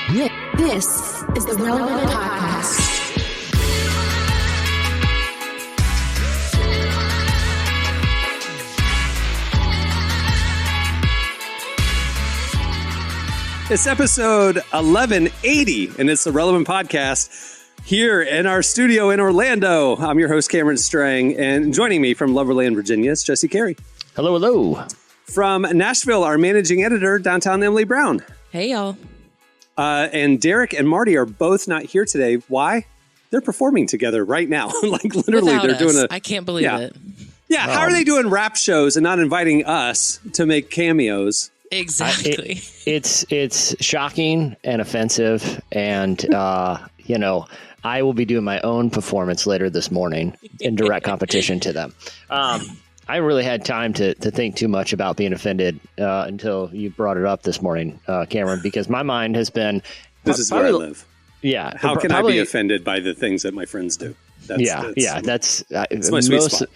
This is the Relevant Podcast. It's episode 1180, and it's the Relevant Podcast here in our studio in Orlando. I'm your host, Cameron Strang, and joining me from Loverland, Virginia, is Jesse Carey. Hello, hello. From Nashville, our managing editor, downtown Emily Brown. Hey, y'all. And Derek and Marty are both not here today. Why? They're performing together right now. Like literally, Without they're us. doing I can't believe it. Yeah, how are they doing rap shows and not inviting us to make cameos? Exactly. It's shocking and offensive, and I will be doing my own performance later this morning in direct competition to them. I really had time to think too much about being offended until you brought it up this morning, Cameron, because my mind has been... This is where I live. Yeah. How can I be offended by the things that my friends do? That's my sweet spot.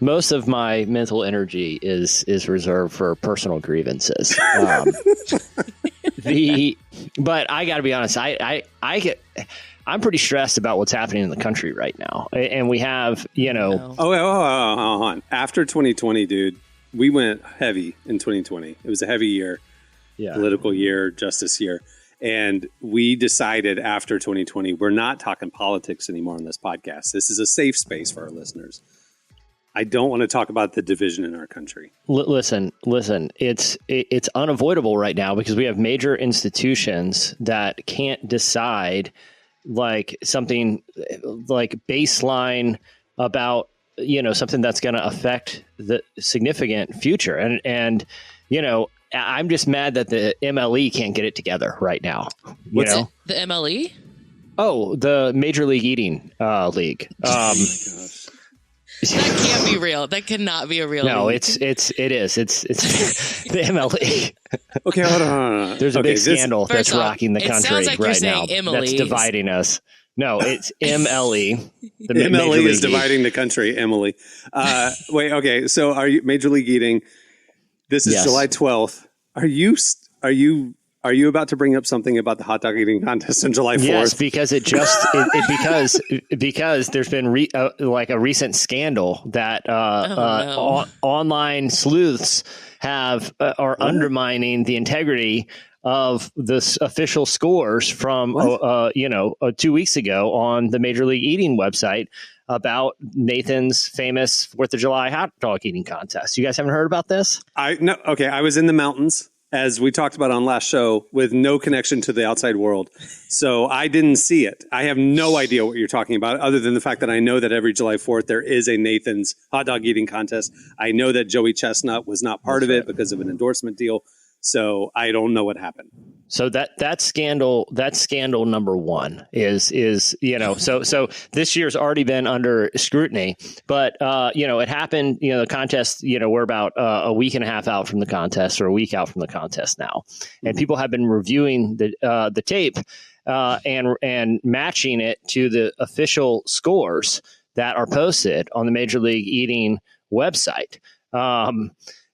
Most of my mental energy is reserved for personal grievances. But I got to be honest, I'm pretty stressed about what's happening in the country right now, and we have hold on. After 2020, dude, we went heavy in 2020. It was a heavy year, political year, justice year, and we decided after 2020 we're not talking politics anymore on this podcast. This is a safe space for our listeners. I don't want to talk about the division in our country. Listen. It's unavoidable right now because we have major institutions that can't decide like something like baseline about something that's going to affect the significant future. And I'm just mad that the MLE can't get it together right now. What's it? The MLE? Oh, the Major League Eating League. Oh my gosh. That can't be real. That cannot be a real. No, league. it is. It's the MLE. Okay, hold on. There's a big scandal that's off, rocking the country like right now. That's dividing us. No, it's MLE. The MLE is dividing the country. Emily. Wait. Okay. So, are you Major League Eating? This is July 12th. Are you about to bring up something about the hot dog eating contest on July 4th? Yes, because because there's been a recent scandal that online sleuths are undermining the integrity of the official scores from 2 weeks ago on the Major League Eating website about Nathan's famous 4th of July hot dog eating contest. You guys haven't heard about this? No. Okay, I was in the mountains, as we talked about on last show, with no connection to the outside world. So I didn't see it. I have no idea what you're talking about, other than the fact that I know that every July 4th there is a Nathan's hot dog eating contest. I know that Joey Chestnut was not part of it because of an endorsement deal. So I don't know what happened. So that scandal number one is so this year's already been under scrutiny, but it happened, the contest, we're about a week and a half out from the contest, or a week out from the contest now. And people have been reviewing the tape and matching it to the official scores that are posted on the Major League Eating website.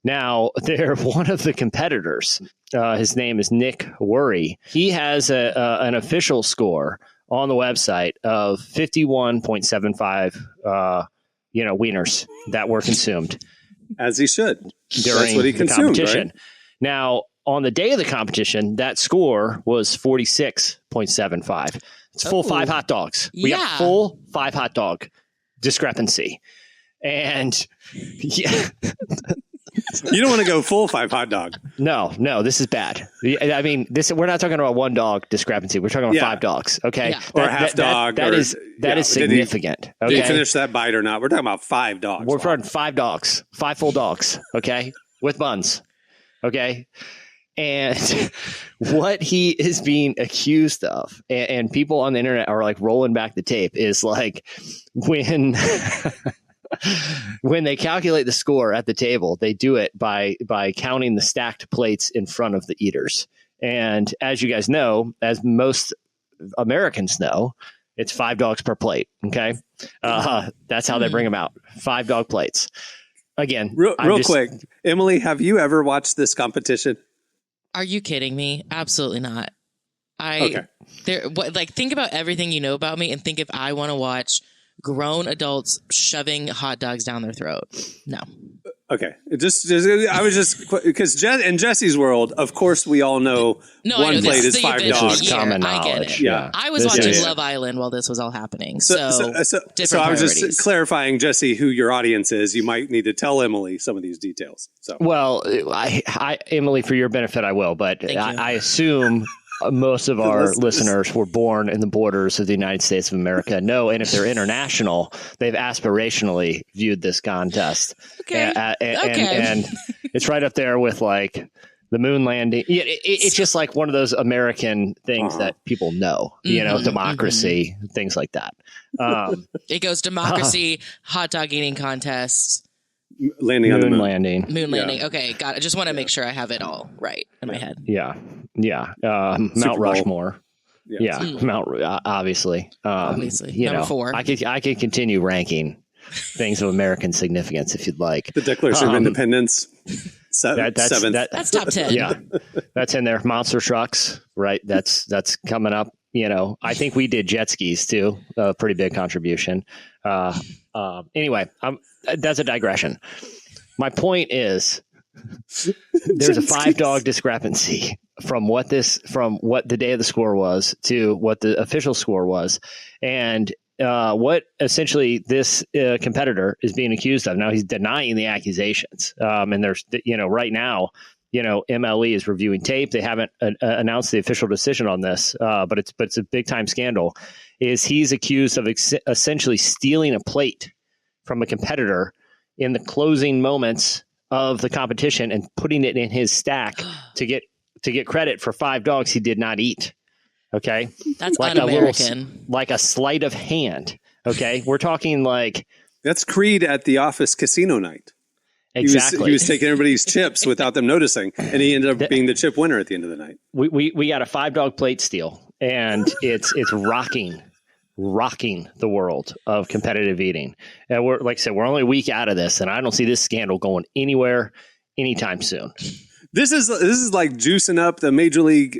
Now, they're one of the competitors. His name is Nick Worry. He has an official score on the website of 51.75, wieners that were consumed. As he should. During That's what he the consumed, competition. Right? Now, on the day of the competition, that score was 46.75. It's full 5 hot dogs. We got full 5 hot dog discrepancy. And you don't want to go full 5 hot dog. No, this is bad. I mean, we're not talking about 1 dog discrepancy. We're talking about 5 dogs. Okay. Yeah. Or a half dog. That is significant. Did he finish that bite or not? We're talking about 5 dogs. We're talking 5 dogs, 5 full dogs. Okay. With buns. Okay. And what he is being accused of, and people on the internet are like rolling back the tape, is like when when they calculate the score at the table, they do it by counting the stacked plates in front of the eaters. And as you guys know, as most Americans know, it's 5 dogs per plate. Okay. That's how they bring them out. 5 dog plates. Again, real quick. Emily, have you ever watched this competition? Are you kidding me? Absolutely not. Think about everything you know about me and think if I want to watch grown adults shoving hot dogs down their throat. No. Okay. I was just because in Jesse's world, of course, we all know one plate is $5. This is common knowledge. I get it. Yeah. I was watching Love Island while this was all happening. So I was just clarifying, Jesse, who your audience is. You might need to tell Emily some of these details. So, well, Emily, for your benefit, I will, but I assume most of our listeners were born in the borders of the United States of America. No, and if they're international, they've aspirationally viewed this contest. Okay. And it's right up there with like the moon landing. It's just like one of those American things that people know, democracy, things like that. It goes democracy, hot dog eating contest. Landing on the moon. Moon landing. Okay, got it. I just want to make sure I have it all right in my head. Yeah. Mount Rushmore. Obviously. Number 4. I could continue ranking things of American significance if you'd like. The Declaration of Independence. That's top 10. Yeah, that's in there. Monster trucks, right? That's coming up. I think we did jet skis too. A pretty big contribution. Anyway, that's a digression. My point is, there's a 5-dog discrepancy from what the day of the score was to what the official score was, and what essentially this competitor is being accused of. Now he's denying the accusations, and there's right now. MLE is reviewing tape. They haven't announced the official decision on this, but it's a big time scandal. He's accused of essentially stealing a plate from a competitor in the closing moments of the competition and putting it in his stack to get credit for 5 dogs he did not eat. Okay, that's like un-American. Like a sleight of hand. Okay, we're talking like that's Creed at the office casino night. Exactly. He was taking everybody's chips without them noticing, and he ended up being the chip winner at the end of the night. We got a 5-dog plate steal, and it's rocking the world of competitive eating. And we're like I said, we're only a week out of this, and I don't see this scandal going anywhere anytime soon. This is like juicing up the major league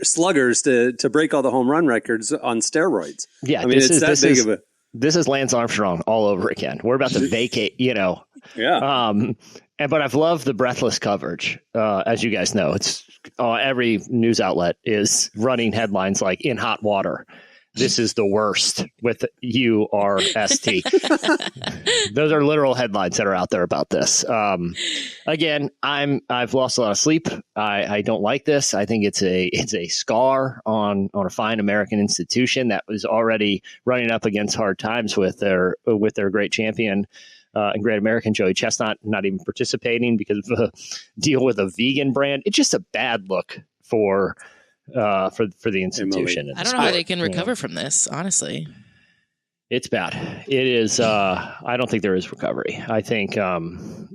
sluggers to break all the home run records on steroids. Yeah, I mean it's that big of a. This is Lance Armstrong all over again. We're about to vacate, Yeah. But I've loved the breathless coverage. As you guys know, it's every news outlet is running headlines like "in hot water." This is the worst with URST. Those are literal headlines that are out there about this. Again, I've lost a lot of sleep. I don't like this. I think it's a scar on a fine American institution that was already running up against hard times with their great champion and great American Joey Chestnut not even participating because of a deal with a vegan brand. It's just a bad look for the institution. I don't know how they can recover from this, honestly. It's bad. It is. I don't think there is recovery. I think, I'm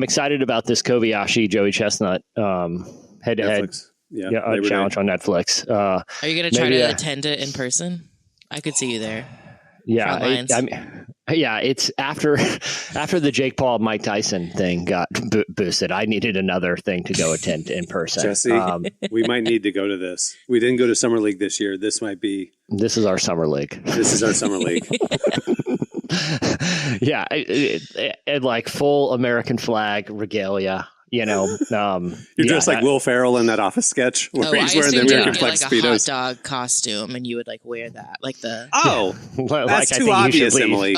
excited about this Kobayashi Joey Chestnut head-to-head challenge on Netflix. Are you going to try to attend it in person? I could see you there. Yeah. It's after the Jake Paul Mike Tyson thing got boosted. I needed another thing to go attend in person. Jesse, we might need to go to this. We didn't go to Summer League this year. This is our Summer League. This is our Summer League. Yeah, and like full American flag regalia. You're dressed like Will Ferrell in that Office sketch where he's wearing the American flag speedos. A hot dog costume, and you would like wear that, like the. That's too obvious, Emily.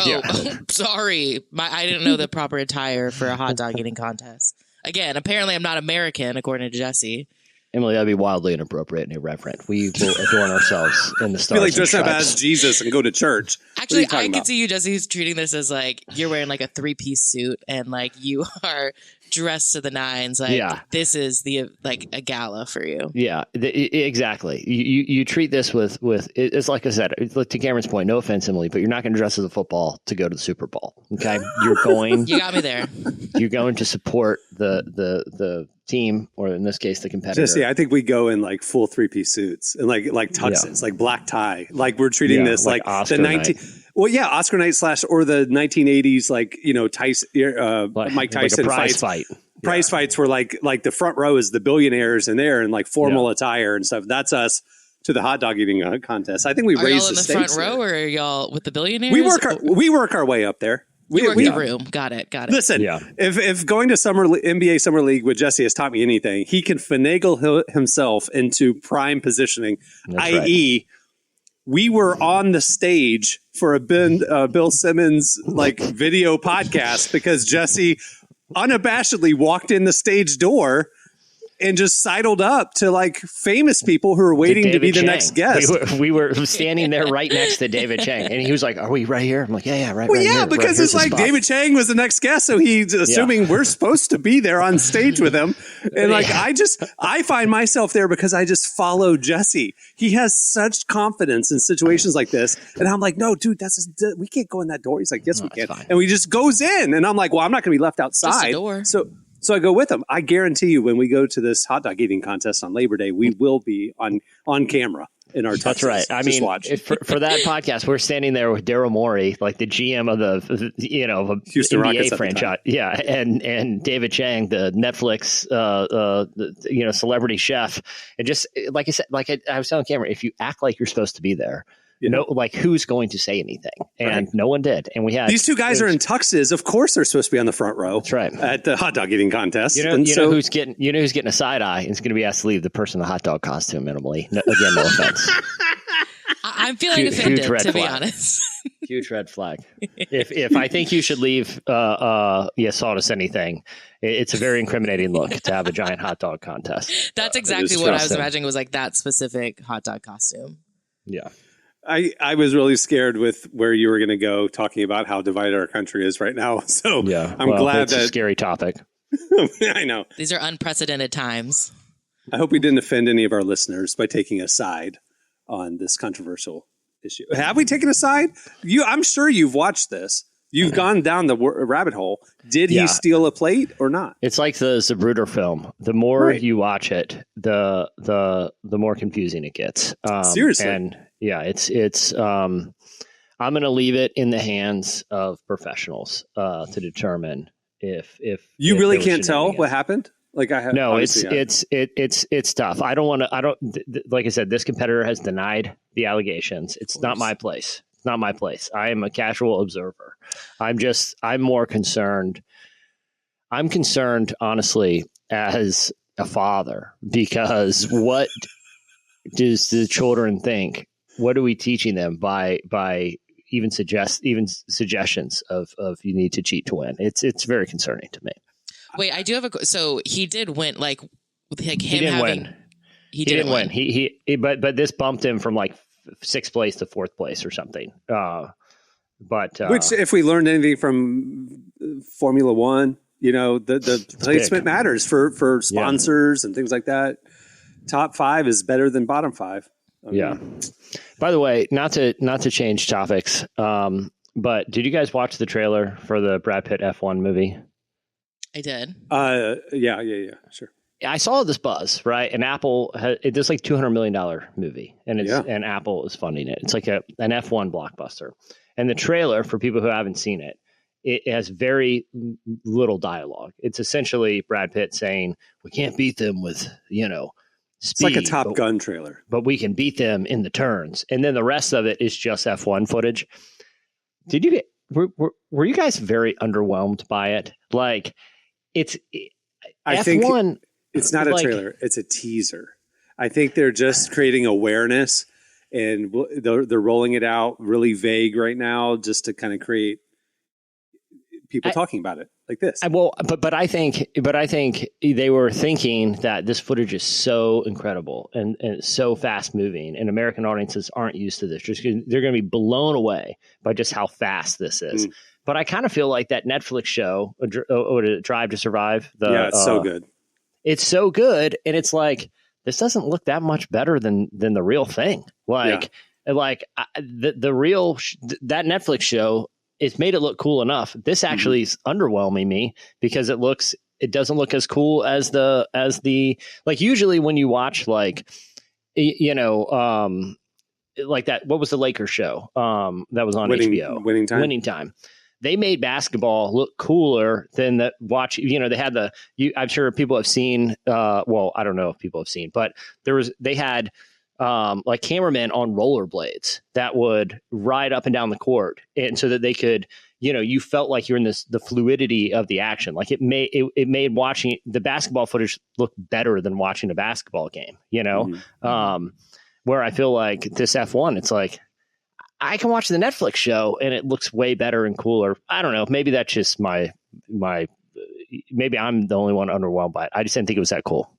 Sorry, I didn't know the proper attire for a hot dog eating contest. Again, apparently I'm not American, according to Jesse. Emily, that'd be wildly inappropriate and irreverent. We will adorn ourselves in the stars. I feel like dress up as Jesus and go to church. Actually, I could see you, Jesse's treating this as like you're wearing like a 3-piece suit and like you are dressed to the nines. Like this is like a gala for you. Yeah, exactly. You treat this with it's like I said, to Cameron's point. No offense, Emily, but you're not going to dress as a football to go to the Super Bowl. Okay, you're going. You got me there. You're going to support the team, or in this case, the competitor. Jesse, I think we go in like full 3-piece suits and like tuxes, like black tie. Like we're treating this like Oscar the night. Oscar night / or the 1980s, like Tyson, Mike Tyson like a prize fight. prize fights were like the front row is the billionaires and they're in like formal attire and stuff. That's us to the hot dog eting contest. I think we raised the stakes. Are y'all in the front row or are y'all with the billionaires? We work our way up there. We work the room. Got it. Listen, if going to NBA Summer League with Jesse has taught me anything, he can finagle himself into prime positioning, i.e., we were on the stage for a Bill Simmons video podcast because Jesse unabashedly walked in the stage door and just sidled up to famous people who were waiting to be the next guest. We were standing there right next to David Chang, and he was like, "Are we right here?" I'm like, "Yeah, right." Well, right here, because right, it's like David Chang was the next guest, so he's assuming we're supposed to be there on stage with him. And I find myself there because I just follow Jesse. He has such confidence in situations like this, and I'm like, "No, dude, we can't go in that door." He's like, "Yes, we can," and we just goes in, and I'm like, "Well, I'm not going to be left outside." Just a door. So I go with them. I guarantee you, when we go to this hot dog eating contest on Labor Day, we will be on camera in our tuxes. That's right. I mean, for that podcast, we're standing there with Daryl Morey, like the GM of the Houston NBA Rockets franchise, and David Chang, the Netflix celebrity chef, and just like I said, I was telling Cameron, if you act like you're supposed to be there. Who's going to say anything? And no one did. And we had these two guys are in tuxes. Of course, they're supposed to be on the front row. That's right. At the hot dog eating contest. You know who's getting a side eye? It's going to be asked to leave the person in the hot dog costume minimally. No offense. I'm feeling offended, to be honest. Huge red flag. If I think you should leave, salt us anything. It's a very incriminating look to have a giant hot dog contest. That's exactly what I was imagining was like that specific hot dog costume. Yeah. I was really scared with where you were going to go talking about how divided our country is right now. So I'm glad that's a scary topic. I know. These are unprecedented times. I hope we didn't offend any of our listeners by taking a side on this controversial issue. Have we taken a side? I'm sure you've watched this. You've gone down the rabbit hole. Did he steal a plate or not? It's like the Zapruder film. The more you watch it, the more confusing it gets. Seriously. And it's I'm going to leave it in the hands of professionals to determine if you really can't tell what happened. It's tough. I don't like I said, this competitor has denied the allegations. It's not my place. It's not my place. I am a casual observer. I'm more concerned. I'm concerned, honestly, as a father, because what does the children think? What are we teaching them by even suggestions of you need to cheat to win? It's very concerning to me. Wait, I do have so he did win, he didn't win. He didn't win. But this bumped him from sixth place to fourth place or something. Which, if we learned anything from Formula One, the placement matters for sponsors and things like that. Top 5 is better than bottom 5. By the way, not to change topics, but did you guys watch the trailer for the Brad Pitt F1 movie? I did. Yeah, sure. I saw this buzz, right? And Apple, it's like $200 million movie, and Apple is funding it. It's like an F1 blockbuster. And the trailer, for people who haven't seen it, it has very little dialogue. It's essentially Brad Pitt saying, "We can't beat them with, speed." It's like a Top Gun trailer. But we can beat them in the turns. And then the rest of it is just F1 footage. Did you were you guys very underwhelmed by it? I F1, think it's not a trailer. It's a teaser. I think they're just creating awareness, and they're rolling it out really vague right now, just to kind of create people talking about it like this. But I think they were thinking that this footage is so incredible and so fast moving, and American audiences aren't used to this. They're going to be blown away by just how fast this is. But I kind of feel like that Netflix show, Drive to Survive. It's so good. It's so good, and it's like, this doesn't look that much better than the real thing. The real that Netflix show, it's made it look cool enough. This actually is underwhelming me because it doesn't look as cool as the usually when you watch like that. What was the Lakers show that was on HBO? Winning Time. they made basketball look cooler than the watch. They had I'm sure people have seen, well, I don't know if people have seen, but they had like cameramen on rollerblades that would ride up and down the court. And so that they could, you felt like you're in the fluidity of the action. Like it made watching the basketball footage look better than watching a basketball game, where I feel like this F1, it's like, I can watch the Netflix show and it looks way better and cooler. I don't know. Maybe that's just maybe I'm the only one underwhelmed by it. I just didn't think it was that cool.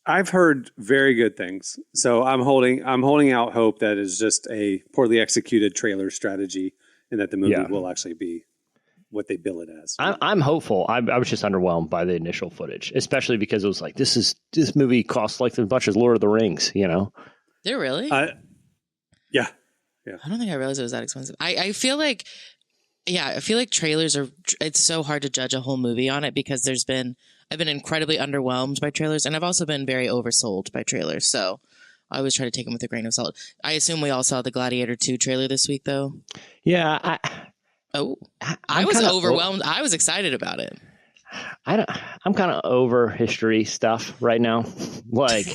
I've heard very good things. So I'm holding out hope that it's just a poorly executed trailer strategy and that the movie will actually be what they bill it as. I'm hopeful. I was just underwhelmed by the initial footage, especially because it was like, this movie costs like as much as Lord of the Rings, They're really? Yeah. I don't think I realized it was that expensive. I feel like, trailers it's so hard to judge a whole movie on it because I've been incredibly underwhelmed by trailers, and I've also been very oversold by trailers. So I always try to take them with a grain of salt. I assume we all saw the Gladiator 2 trailer this week, though. Yeah. I was overwhelmed. I was excited about it. I'm kind of over history stuff right now. Like,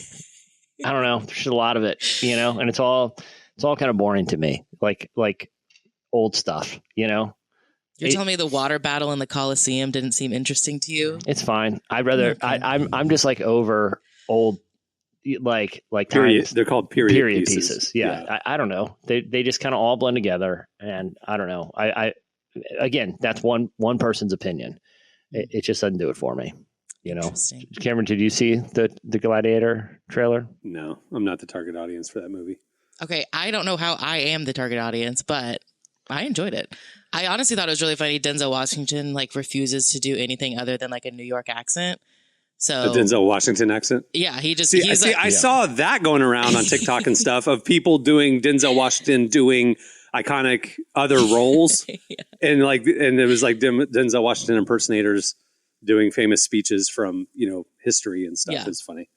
I don't know. There's a lot of it, and it's all kind of boring to me. Like old stuff, You're telling me the water battle in the Colosseum didn't seem interesting to you? It's fine. I'd rather. Okay. I'm just like over old, like period. They're called period pieces. Yeah. I don't know. They just kind of all blend together, and I don't know. Again, that's one person's opinion. It just doesn't do it for me. Cameron, did you see the Gladiator trailer? No, I'm not the target audience for that movie. Okay, I don't know how I am the target audience, but I enjoyed it. I honestly thought it was really funny. Denzel Washington refuses to do anything other than a New York accent. So a Denzel Washington accent? Yeah, I saw that going around on TikTok and stuff of people doing Denzel Washington doing iconic other roles. And it was like Denzel Washington impersonators doing famous speeches from, history and stuff. It's funny.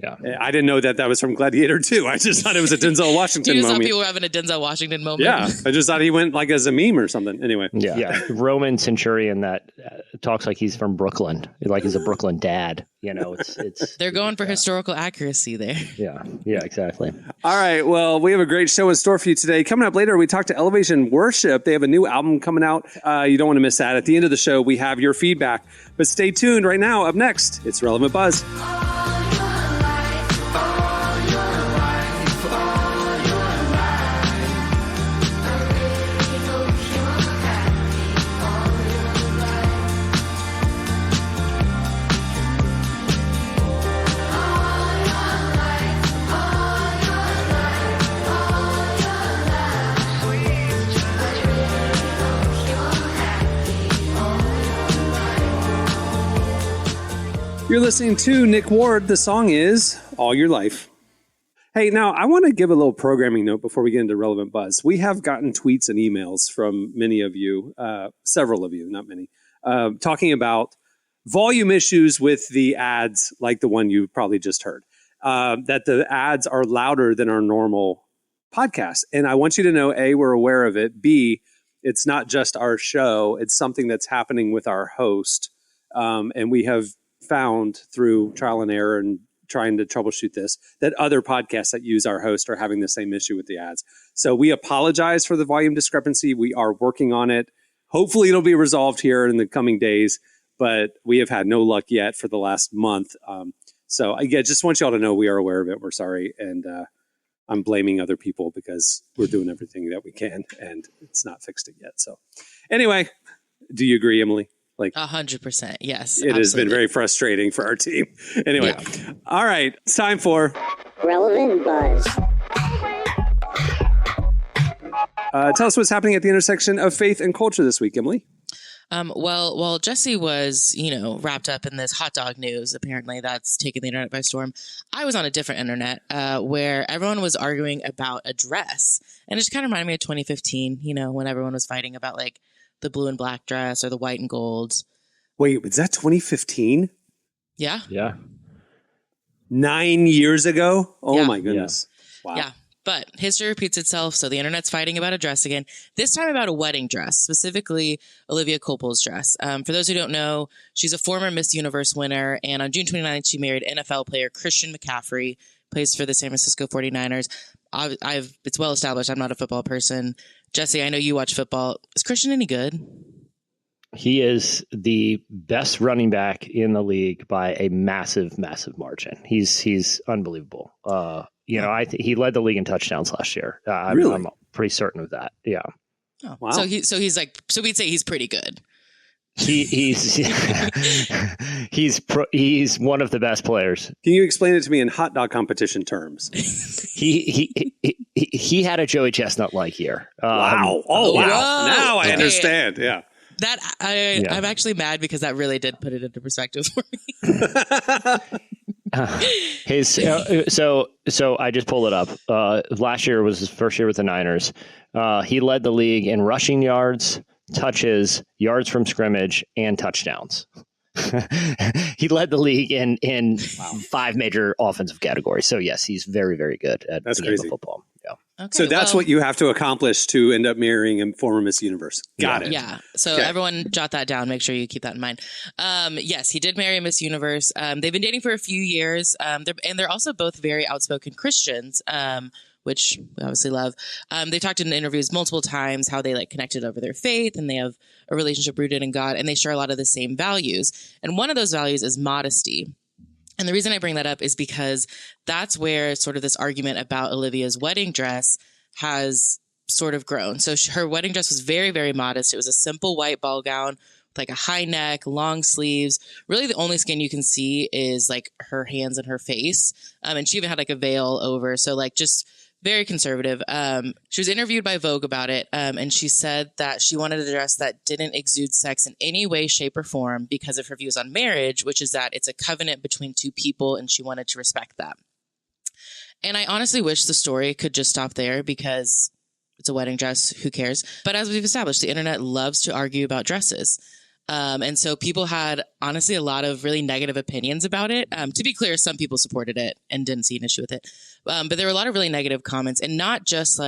Yeah. I didn't know that was from Gladiator 2. I just thought it was a Denzel Washington moment. You just thought people were having a Denzel Washington moment? Yeah. I just thought he went as a meme or something. Anyway. Yeah. Roman centurion that talks like he's from Brooklyn. Like he's a Brooklyn dad. It's They're going for historical accuracy there. Yeah, exactly. All right. Well, we have a great show in store for you today. Coming up later, we talk to Elevation Worship. They have a new album coming out. You don't want to miss that. At the end of the show, we have your feedback. But stay tuned. Right now, up next, it's Relevant Buzz. You're listening to Nick Ward. The song is All Your Life. Hey, now I want to give a little programming note before we get into Relevant Buzz. We have gotten tweets and emails from many of you, several of you, not many, talking about volume issues with the ads like the one you probably just heard, that the ads are louder than our normal podcast. And I want you to know, A, we're aware of it. B, it's not just our show. It's something that's happening with our host. And we have found through trial and error and trying to troubleshoot this, that other podcasts that use our host are having the same issue with the ads. So we apologize for the volume discrepancy. We are working on it. Hopefully it'll be resolved here in the coming days, but we have had no luck yet for the last month. So again, just want y'all to know we are aware of it. We're sorry. And I'm blaming other people because we're doing everything that we can and it's not fixed it yet. So anyway, do you agree, Emily? 100%. Yes. It has been very frustrating for our team. Anyway. Yeah. All right. It's time for Relevant Buzz. Tell us what's happening at the intersection of faith and culture this week, Emily. Well, Jesse was, wrapped up in this hot dog news. Apparently that's taken the internet by storm. I was on a different internet where everyone was arguing about a dress. And it just kind of reminded me of 2015, when everyone was fighting about the blue and black dress or the white and gold. Wait, was that 2015? Yeah. Yeah. 9 years ago? Oh, yeah. My goodness. Yeah. Wow. Yeah. But history repeats itself, so the internet's fighting about a dress again, this time about a wedding dress, specifically Olivia Colpo's dress. For those who don't know, she's a former Miss Universe winner, and on June 29th, she married NFL player Christian McCaffrey, plays for the San Francisco 49ers. It's well established I'm not a football person. Jesse, I know you watch football. Is Christian any good? He is the best running back in the league by a massive, massive margin. He's unbelievable. He led the league in touchdowns last year. Really? I'm pretty certain of that. Yeah. Oh, wow. So we'd say he's pretty good. He's one of the best players. Can you explain it to me in hot dog competition terms? He had a Joey Chestnut like year. Wow! Wow! Now I understand. Yeah. I'm actually mad because that really did put it into perspective for me. So I just pulled it up. Last year was his first year with the Niners. He led the league in rushing yards, touches, yards from scrimmage, and touchdowns. He led the league in 5 major offensive categories. So yes, he's very, very good at the game of football. Yeah. Okay, so that's what you have to accomplish to end up marrying a former Miss Universe. Got it. Yeah. So everyone jot that down. Make sure you keep that in mind. Yes, he did marry a Miss Universe. They've been dating for a few years. They're also both very outspoken Christians, which we obviously love. They talked in interviews multiple times how they connected over their faith, and they have a relationship rooted in God, and they share a lot of the same values. And one of those values is modesty. And the reason I bring that up is because that's where sort of this argument about Olivia's wedding dress has sort of grown. So her wedding dress was very, very modest. It was a simple white ball gown with a high neck, long sleeves. Really the only skin you can see is her hands and her face. And she even had a veil over. So just very conservative. She was interviewed by Vogue about it, and she said that she wanted a dress that didn't exude sex in any way, shape, or form because of her views on marriage, which is that it's a covenant between two people, and she wanted to respect that. And I honestly wish the story could just stop there because it's a wedding dress. Who cares? But as we've established, the internet loves to argue about dresses. And so people had, honestly, a lot of really negative opinions about it. To be clear, some people supported it and didn't see an issue with it. But there were a lot of really negative comments, and not just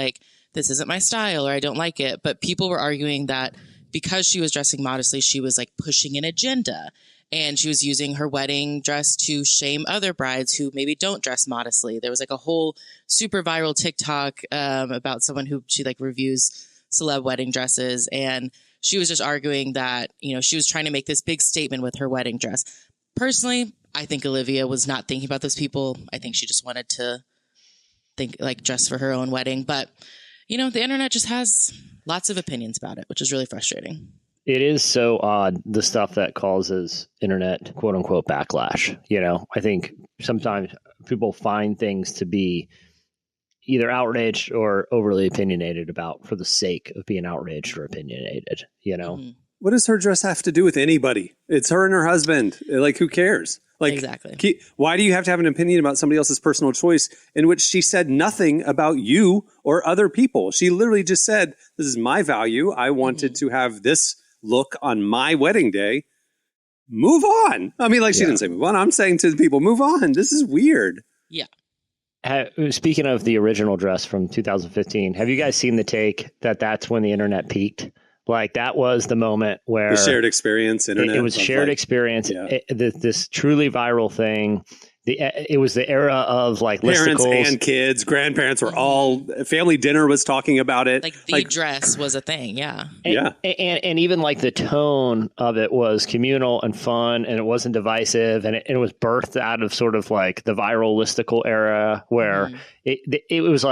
this isn't my style or I don't like it, but people were arguing that because she was dressing modestly, she was pushing an agenda, and she was using her wedding dress to shame other brides who maybe don't dress modestly. There was a whole super viral TikTok about someone who she reviews celeb wedding dresses, and she was just arguing that, she was trying to make this big statement with her wedding dress. Personally, I think Olivia was not thinking about those people. I think she just wanted to think dress for her own wedding. But, the internet just has lots of opinions about it, which is really frustrating. It is so odd, the stuff that causes internet quote unquote backlash. I think sometimes people find things to be either outraged or overly opinionated about for the sake of being outraged or opinionated, Mm-hmm. What does her dress have to do with anybody? It's her and her husband. Who cares? Exactly. Why do you have to have an opinion about somebody else's personal choice in which she said nothing about you or other people? She literally just said, this is my value. I wanted to have this look on my wedding day. Move on. I mean, she didn't say move on. I'm saying to the people, move on. This is weird. Yeah. Speaking of the original dress from 2015, have you guys seen the take that's when the internet peaked? That was the moment where the shared experience, internet. It was shared experience. Yeah. This truly viral thing. It was the era of parents listicles. And kids, grandparents were all family dinner was talking about it. The dress was a thing. Yeah. And even the tone of it was communal and fun, and it wasn't divisive, and it was birthed out of sort of the viral listicle era where it was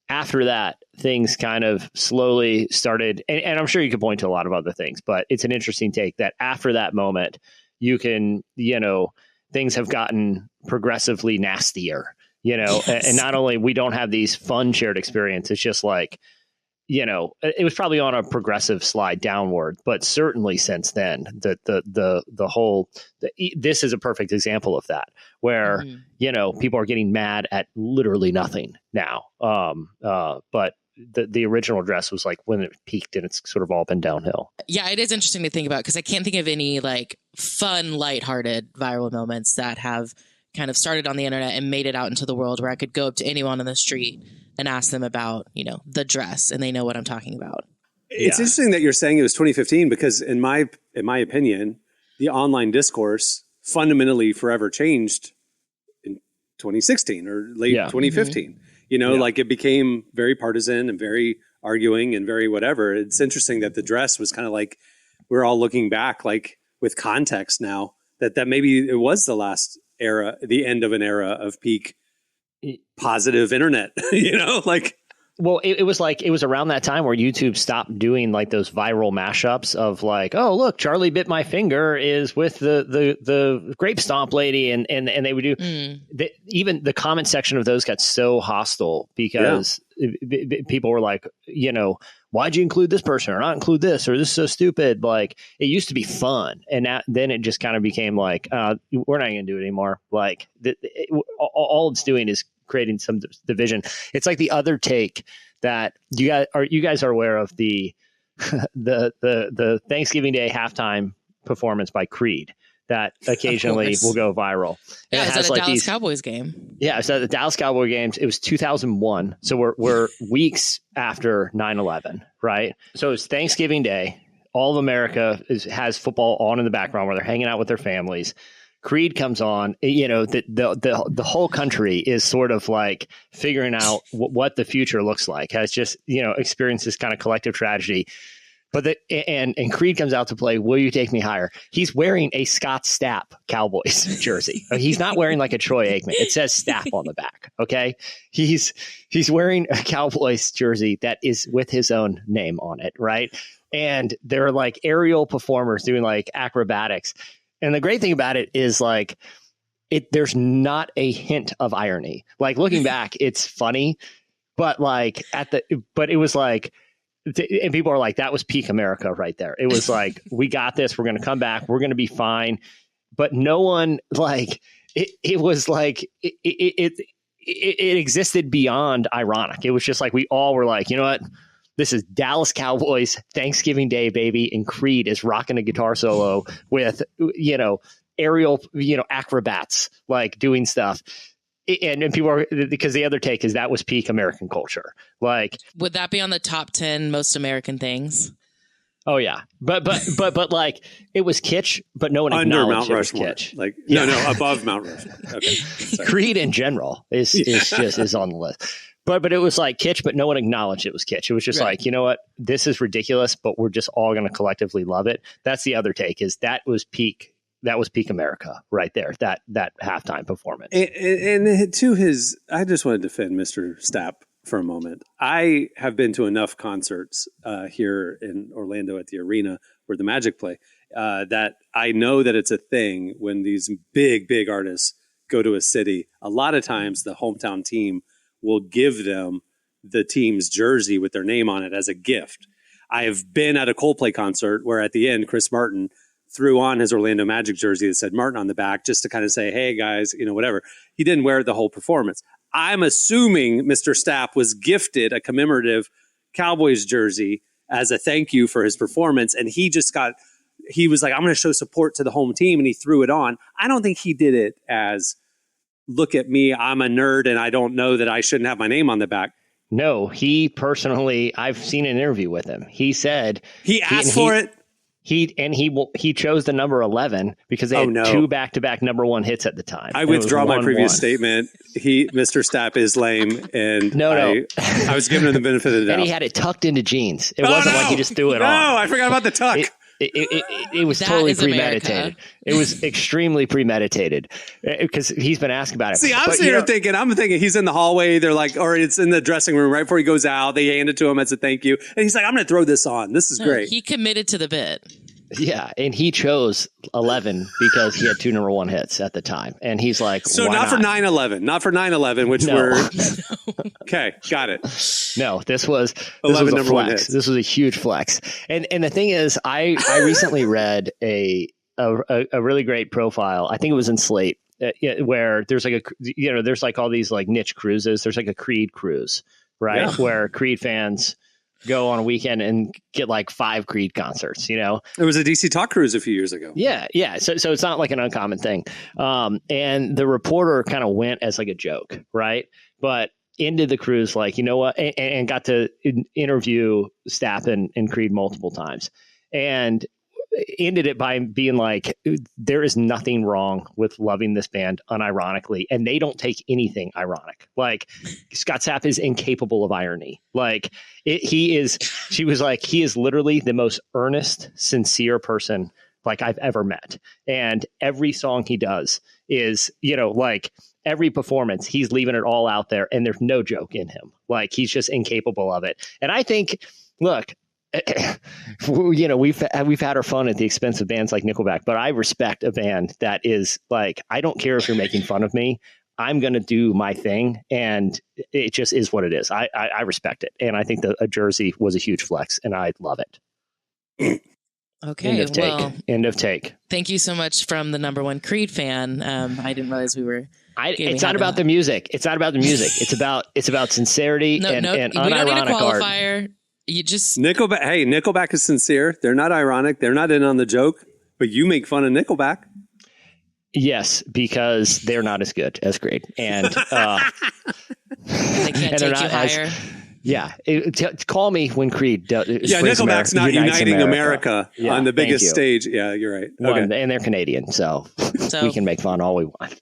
after that, things kind of slowly started, and I'm sure you could point to a lot of other things, but it's an interesting take that after that moment, you can, things have gotten progressively nastier, yes. And not only we don't have these fun shared experiences, it's just it was probably on a progressive slide downward, but certainly since then, this is a perfect example of that, where, people are getting mad at literally nothing now. But the original dress was when it peaked, and it's sort of all been downhill. Yeah, it is interesting to think about because I can't think of any fun, lighthearted viral moments that have kind of started on the internet and made it out into the world where I could go up to anyone on the street and ask them about, the dress, and they know what I'm talking about. It's interesting that you're saying it was 2015 because in my opinion, the online discourse fundamentally forever changed in 2016 or late 2015. Like it became very partisan and very arguing and very whatever. It's interesting that the dress was kind of like, we're all looking back, like with context now that maybe it was the last era, the end of an era of peak positive internet, Well, it was around that time where YouTube stopped doing like those viral mashups of like, oh, look, Charlie Bit My Finger is with the grape stomp lady. And they would do even the comment section of those got so hostile because people were like, why'd you include this person or not include this or this is so stupid? Like it used to be fun. And then it just kind of became like, we're not going to do it anymore. Like all it's doing is creating some division. It's like the other take that you guys are aware of the Thanksgiving Day halftime performance by Creed that occasionally will go viral. And it has like Dallas Cowboys game. Yeah, it's at the Dallas Cowboys games. It was 2001, so we're weeks after 9/11, right? So it's Thanksgiving Day. All of America has football on in the background where they're hanging out with their families. Creed comes on, the whole country is sort of like figuring out what the future looks like, has just, experienced this kind of collective tragedy. But and Creed comes out to play Will You Take Me Higher? He's wearing a Scott Stapp Cowboys jersey. He's not wearing like a Troy Aikman. It says Stapp on the back. Okay. He's wearing a Cowboys jersey that is with his own name on it. Right. And they're like aerial performers doing like acrobatics. And the great thing about it is like there's not a hint of irony. Like looking back, it's funny, but like but it was like, and people are like, that was peak America right there. It was like, we got this. We're going to come back. We're going to be fine. But no one like it was like it existed beyond ironic. It was just like we all were like, you know what? This is Dallas Cowboys Thanksgiving Day, baby. And Creed is rocking a guitar solo with, aerial, acrobats, like doing stuff. And people are, because the other take is that was peak American culture. Like, would that be on the top 10 most American things? Oh yeah. But like it was kitsch, but no one acknowledged it was kitsch. Like, no, above Mount Rushmore. Okay. Sorry. Creed in general is on the list. But it was like kitsch, but no one acknowledged it was kitsch. It was just like, you know what? This is ridiculous, but we're just all going to collectively love it. That's the other take is that was peak America right there, that halftime performance. And to I just want to defend Mr. Stapp for a moment. I have been to enough concerts here in Orlando at the arena where the Magic play that I know that it's a thing when these big artists go to a city. A lot of times the hometown team will give them the team's jersey with their name on it as a gift. I have been at a Coldplay concert where at the end, Chris Martin threw on his Orlando Magic jersey that said Martin on the back just to kind of say, hey guys, whatever. He didn't wear it the whole performance. I'm assuming Mr. Stapp was gifted a commemorative Cowboys jersey as a thank you for his performance. And he was like, I'm going to show support to the home team. And he threw it on. I don't think he did it as, look at me, I'm a nerd and I don't know that I shouldn't have my name on the back. No, he personally, I've seen an interview with him. He said he asked for it. He chose the number 11 because they had two back-to-back number one hits at the time. I withdraw my previous statement. Mr. Stapp is lame, and I was giving him the benefit of the doubt. And he had it tucked into jeans. It wasn't like he just threw it on. No, I forgot about the tuck. It was totally premeditated. America. It was extremely premeditated because he's been asking about it. See, I'm thinking he's in the hallway. They're like, or it's in the dressing room right before he goes out. They hand it to him as a thank you. And he's like, I'm going to throw this on. This is great. He committed to the bit. Yeah, and he chose 11 because he had two number one hits at the time. And he's like, so not for 9/11, which were okay, got it. No, this was a flex. This was a huge flex. And the thing is, I recently read a really great profile. I think it was in Slate where there's like there's like all these like niche cruises. There's like a Creed cruise, right? Yeah. Where Creed fans go on a weekend and get like 5 Creed concerts, you know? It was a DC Talk Cruise a few years ago. Yeah. So it's not like an uncommon thing. And the reporter kind of went as like a joke, right? But ended the cruise like, you know what? And got to interview Stapp and Creed multiple times. And ended it by being like, there is nothing wrong with loving this band unironically, and they don't take anything ironic. Like, Scott Stapp is incapable of irony. Like, she was like, he is literally the most earnest, sincere person like I've ever met. And every song he does is, you know, like every performance, he's leaving it all out there, and there's no joke in him. Like, he's just incapable of it. And I think, look, you know, we've had our fun at the expense of bands like Nickelback, but I respect a band that is like, I don't care if you're making fun of me. I'm going to do my thing, and it just is what it is. I respect it, and I think that a jersey was a huge flex, and I love it. Okay, end of take. Well, end of take. Thank you so much from the number one Creed fan. I didn't realize we were. It's not about the music. It's not about the music. It's about sincerity and unironic we don't need a art. qualifier. You just Nickelback. Hey, Nickelback is sincere. They're not ironic. They're not in on the joke. But you make fun of Nickelback. Yes, because they're not as good as Creed, and they can't take you higher. Call me when Creed. Nickelback's not uniting America on the biggest stage. Yeah, you're right. Okay. And they're Canadian, so we can make fun all we want.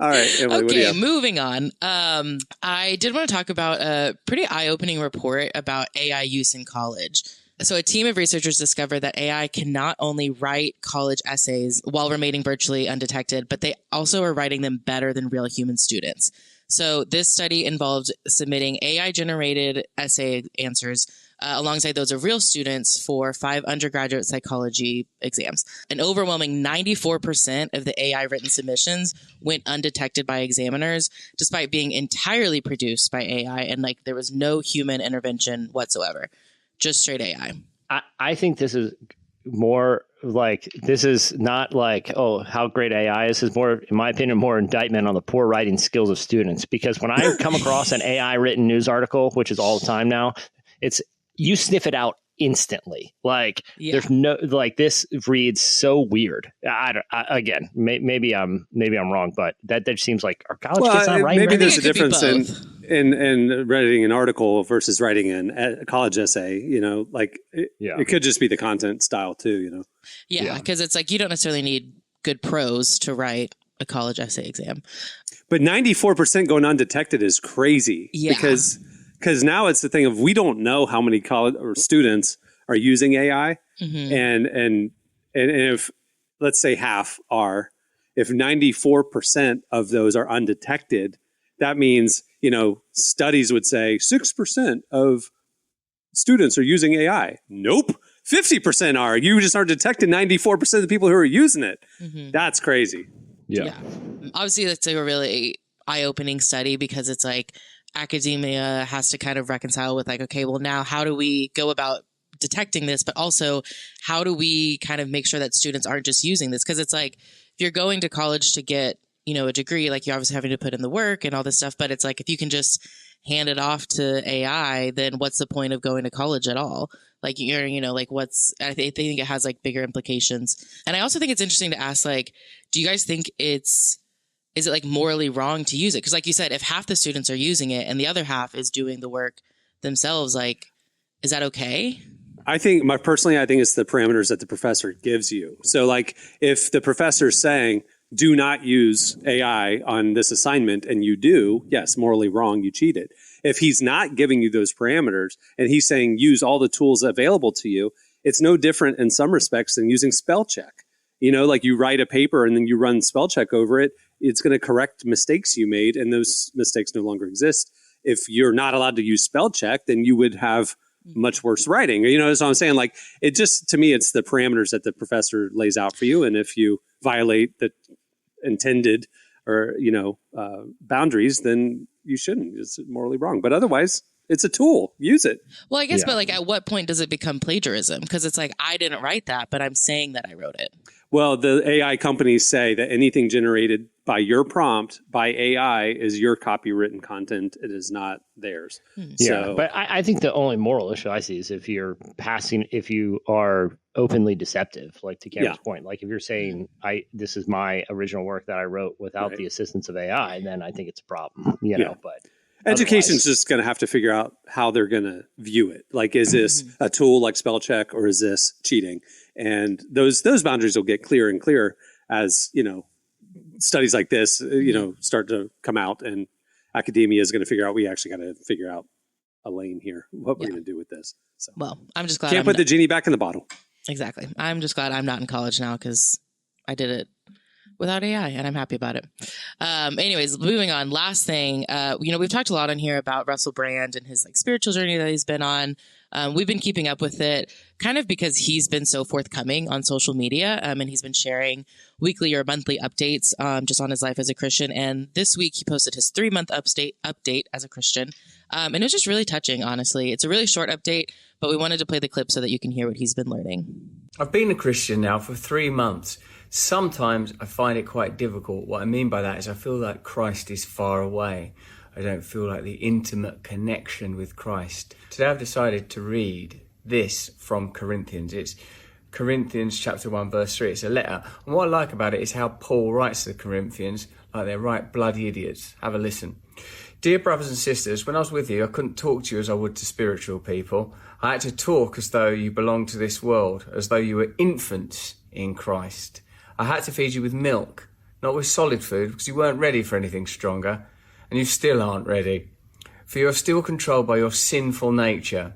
All right, Emily, okay, moving on. I did want to talk about a pretty eye-opening report about AI use in college. So a team of researchers discovered that AI can not only write college essays while remaining virtually undetected, but they also are writing them better than real human students. So this study involved submitting AI-generated essay answers alongside those of real students for 5 undergraduate psychology exams. An overwhelming 94% of the AI-written submissions went undetected by examiners, despite being entirely produced by AI, and like there was no human intervention whatsoever, just straight AI. I think this is more like, this is not like, oh, how great AI is. This is more, in my opinion, more indictment on the poor writing skills of students. Because when I come across an AI written news article, which is all the time now, it's, you sniff it out instantly. Like there's no, like this reads so weird. Again, maybe I'm wrong, but that seems like our college kids not writing. Maybe there's a difference in writing an article versus writing a college essay. You know, like it could just be the content style too. You know. Yeah, because it's like you don't necessarily need good prose to write a college essay exam. But 94% going undetected is crazy. Yeah. Because now it's the thing of, we don't know how many college or students are using AI, and if, let's say, half are, if 94% of those are undetected, that means, you know, studies would say 6% of students are using AI. Nope, 50% are. You just aren't detecting 94% of the people who are using it. That's crazy. Yeah. Obviously, that's a really eye-opening study, because it's like, academia has to kind of reconcile with like, okay, well, now how do we go about detecting this? But also, how do we kind of make sure that students aren't just using this? Because it's like, if you're going to college to get, you know, a degree, like you're obviously having to put in the work and all this stuff. But it's like, if you can just hand it off to AI, then what's the point of going to college at all? Like, you're, you know, like I think it has like bigger implications. And I also think it's interesting to ask, like, do you guys think is it like morally wrong to use it? Because like you said, if half the students are using it and the other half is doing the work themselves, like, is that okay? I think I think it's the parameters that the professor gives you. So like, if the professor's saying, do not use AI on this assignment, and you do, yes, morally wrong, you cheated. If he's not giving you those parameters and he's saying, use all the tools available to you, it's no different in some respects than using spell check. You know, like you write a paper and then you run spell check over it. It's going to correct mistakes you made, and those mistakes no longer exist. If you're not allowed to use spell check, then you would have much worse writing. You know, that's what I'm saying. Like, it just, to me, it's the parameters that the professor lays out for you. And if you violate the intended or, you know, boundaries, then you shouldn't. It's morally wrong. But otherwise, It's a tool. Use it. Well, I guess, but like, at what point does it become plagiarism? Because it's like, I didn't write that, but I'm saying that I wrote it. Well, the AI companies say that anything generated by your prompt by AI is your copywritten content. It is not theirs. Yeah, but I think the only moral issue I see is if you are openly deceptive, like to Cameron's point, like if you're saying, this is my original work that I wrote without the assistance of AI, then I think it's a problem, you know, but. Education's just going to have to figure out how they're going to view it. Like, is this a tool like spell check, or is this cheating? And those boundaries will get clearer and clearer as, you know, studies like this, you know, start to come out, and academia is going to figure out, we actually got to figure out a lane here, what we're going to do with this. So, well, I'm just glad can't put the genie back in the bottle. Exactly. I'm just glad I'm not in college now, because I did it without AI, and I'm happy about it. Anyways, moving on. Last thing, you know, we've talked a lot on here about Russell Brand and his like spiritual journey that he's been on. We've been keeping up with it kind of because he's been so forthcoming on social media, and he's been sharing weekly or monthly updates just on his life as a Christian. And this week he posted his 3-month update as a Christian. And it was just really touching, honestly. It's a really short update, but we wanted to play the clip so that you can hear what he's been learning. I've been a Christian now for 3 months. Sometimes I find it quite difficult. What I mean by that is I feel like Christ is far away. I don't feel like the intimate connection with Christ. Today I've decided to read this from Corinthians. It's Corinthians chapter 1 verse 3. It's a letter. And what I like about it is how Paul writes to the Corinthians like they're right bloody idiots. Have a listen. Dear brothers and sisters, when I was with you, I couldn't talk to you as I would to spiritual people. I had to talk as though you belonged to this world, as though you were infants in Christ. I had to feed you with milk, not with solid food, because you weren't ready for anything stronger, and you still aren't ready. For you are still controlled by your sinful nature.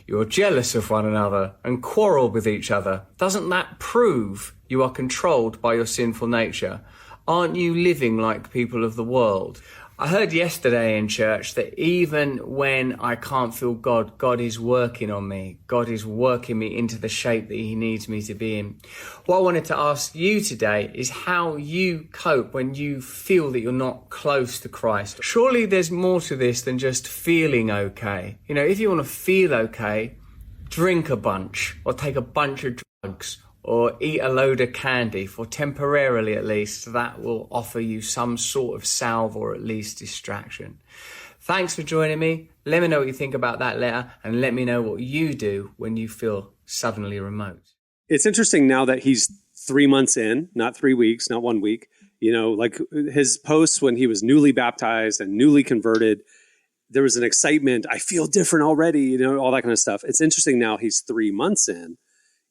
You are jealous of one another and quarrel with each other. Doesn't that prove you are controlled by your sinful nature? Aren't you living like people of the world? I heard yesterday in church that even when I can't feel God, God is working on me. God is working me into the shape that he needs me to be in. What I wanted to ask you today is how you cope when you feel that you're not close to Christ. Surely there's more to this than just feeling okay. You know, if you want to feel okay, drink a bunch or take a bunch of drugs or eat a load of candy for temporarily at least. That will offer you some sort of salve or at least distraction. Thanks for joining me. Let me know what you think about that letter, and let me know what you do when you feel suddenly remote. It's interesting now that he's 3 months in, not 3 weeks, not 1 week. You know, like his posts when he was newly baptized and newly converted, there was an excitement. I feel different already, you know, all that kind of stuff. It's interesting now he's 3 months in.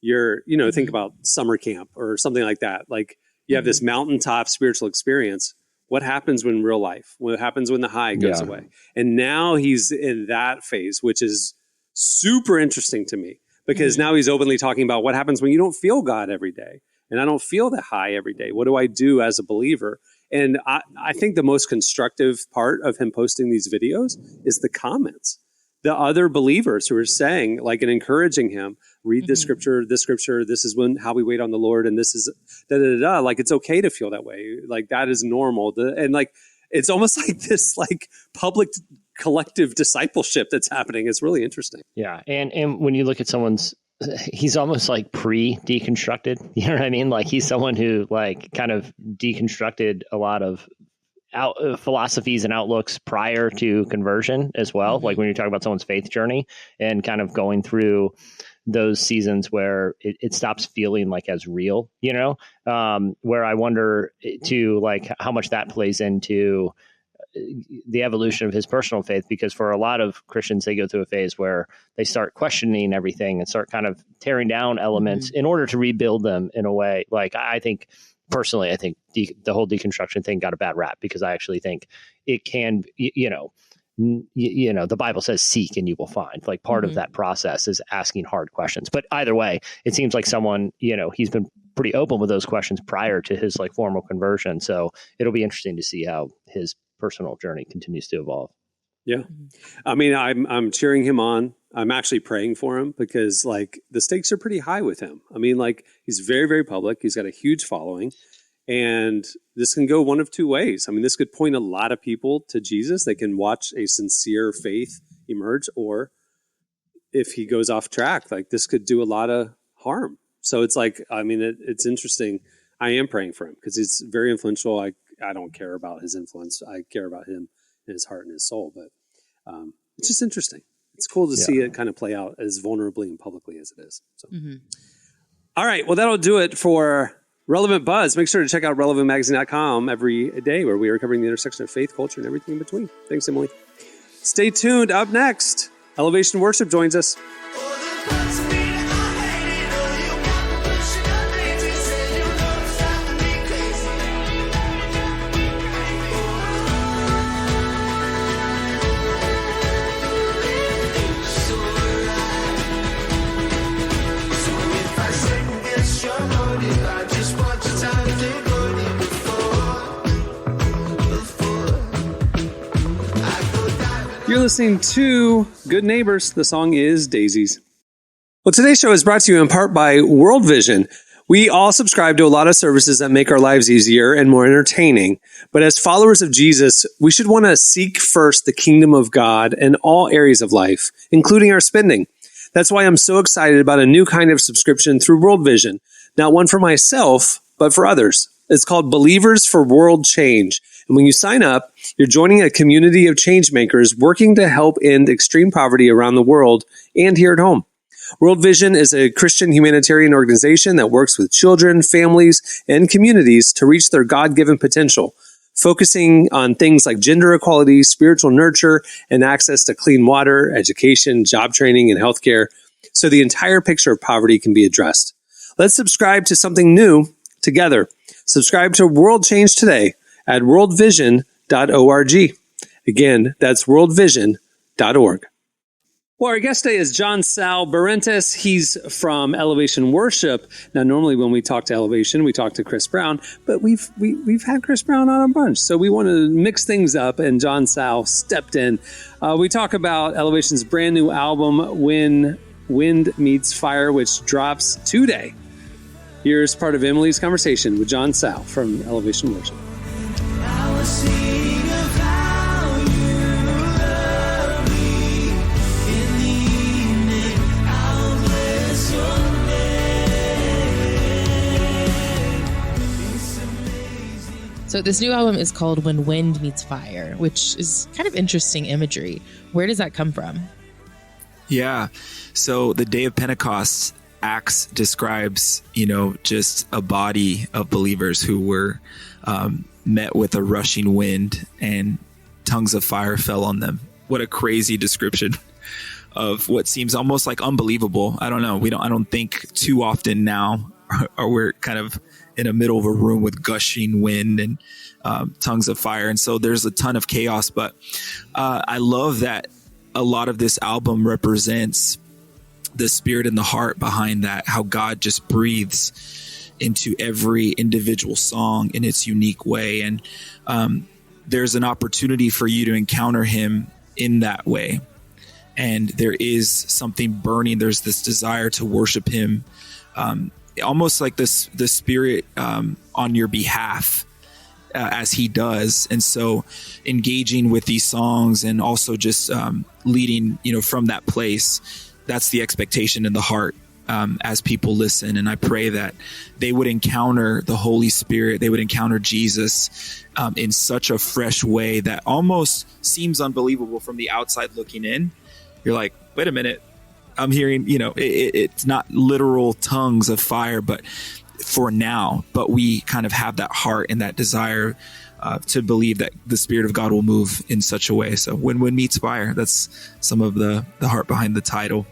You're, you know, think about summer camp or something like that. Like you have this mountaintop spiritual experience. What happens when real life? What happens when the high goes away? And now he's in that phase, which is super interesting to me because now he's openly talking about what happens when you don't feel God every day. And I don't feel the high every day. What do I do as a believer? And I think the most constructive part of him posting these videos is the comments. The other believers who are saying, like, and encouraging him, read this scripture, this is how we wait on the Lord, and this is da-da-da-da. Like, it's okay to feel that way. Like, that is normal. And like, it's almost like this, like, public collective discipleship that's happening. It's really interesting. Yeah. And when you look at he's almost like pre-deconstructed. You know what I mean? Like, he's someone who, like, kind of deconstructed a lot of philosophies and outlooks prior to conversion as well. Like when you talk about someone's faith journey and kind of going through those seasons where it stops feeling like as real, you know, where I wonder to like how much that plays into the evolution of his personal faith, because for a lot of Christians, they go through a phase where they start questioning everything and start kind of tearing down elements in order to rebuild them in a way. Like I think personally, I think the whole deconstruction thing got a bad rap because I actually think it can, you know, the Bible says seek and you will find. Like part of that process is asking hard questions. But either way, it seems like someone, you know, he's been pretty open with those questions prior to his like formal conversion. So it'll be interesting to see how his personal journey continues to evolve. Yeah. I mean, I'm cheering him on. I'm actually praying for him because like the stakes are pretty high with him. I mean, like he's very, very public. He's got a huge following and this can go one of two ways. I mean, this could point a lot of people to Jesus. They can watch a sincere faith emerge, or if he goes off track, like this could do a lot of harm. So it's like, I mean, it's interesting. I am praying for him because he's very influential. I don't care about his influence. I care about him and his heart and his soul. But it's just interesting. It's cool to see it kind of play out as vulnerably and publicly as it is. So. All right. Well, that'll do it for Relevant Buzz. Make sure to check out relevantmagazine.com every day, where we are covering the intersection of faith, culture, and everything in between. Thanks, Emily. Stay tuned. Up next, Elevation Worship joins us. You're listening to Good Neighbors. The song is Daisies. Well, today's show is brought to you in part by World Vision. We all subscribe to a lot of services that make our lives easier and more entertaining. But as followers of Jesus, we should want to seek first the kingdom of God in all areas of life, including our spending. That's why I'm so excited about a new kind of subscription through World Vision. Not one for myself, but for others. It's called Believers for World Change. And when you sign up, you're joining a community of change makers working to help end extreme poverty around the world and here at home. World Vision is a Christian humanitarian organization that works with children, families, and communities to reach their God-given potential, focusing on things like gender equality, spiritual nurture, and access to clean water, education, job training, and healthcare, so the entire picture of poverty can be addressed. Let's subscribe to something new together. Subscribe to World Change today at worldvision.org. Again, that's worldvision.org. Well, our guest today is John Sal Barrentis. He's from Elevation Worship. Now, normally when we talk to Elevation, we talk to Chris Brown, but we've had Chris Brown on a bunch, so we want to mix things up, and John Sal stepped in. We talk about Elevation's brand new album, When Wind Meets Fire, which drops today. Here's part of Emily's conversation with John Sal from Elevation Worship. So this new album is called When Wind Meets Fire, which is kind of interesting imagery. Where does that come from? Yeah. So the day of Pentecost, Acts describes, just a body of believers who were met with a rushing wind and tongues of fire fell on them. What a crazy description of what seems almost like unbelievable. I don't know. I don't think too often now are we're kind of in the middle of a room with gushing wind and tongues of fire. And so there's a ton of chaos, but I love that a lot of this album represents the spirit and the heart behind that, how God just breathes into every individual song in its unique way. And there's an opportunity for you to encounter him in that way. And there is something burning. There's this desire to worship him, almost like the spirit on your behalf as he does. And so engaging with these songs and also just leading, from that place, that's the expectation in the heart as people listen. And I pray that they would encounter the Holy Spirit. They would encounter Jesus in such a fresh way that almost seems unbelievable from the outside looking in. You're like, wait a minute. I'm hearing, it's not literal tongues of fire, but for now, but we kind of have that heart and that desire to believe that the Spirit of God will move in such a way. So when wind meets fire, that's some of the heart behind the title.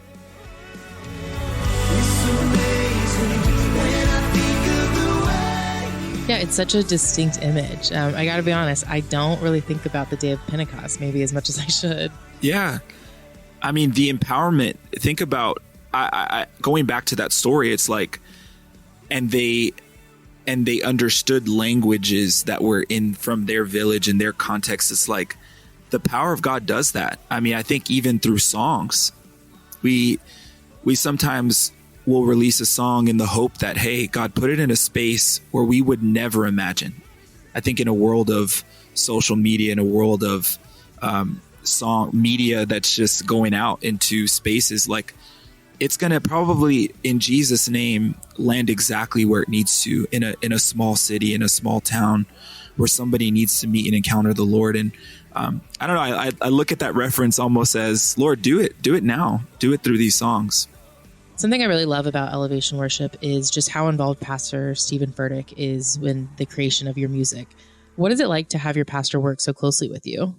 Yeah, it's such a distinct image. I got to be honest, I don't really think about the day of Pentecost maybe as much as I should. Yeah. I mean, the empowerment, think about, I going back to that story, it's like, and they understood languages that were in from their village and their context. It's like the power of God does that. I mean, I think even through songs, we sometimes will release a song in the hope that, hey, God put it in a space where we would never imagine. I think in a world of social media, in a world of song media that's just going out into spaces, like it's going to probably, in Jesus' name, land exactly where it needs to, in a small city, in a small town, where somebody needs to meet and encounter the Lord. And I don't know, I look at that reference almost as, Lord, do it now, do it through these songs. Something I really love about Elevation Worship is just how involved Pastor Stephen Furtick is in the creation of your music. What is it like to have your pastor work so closely with you?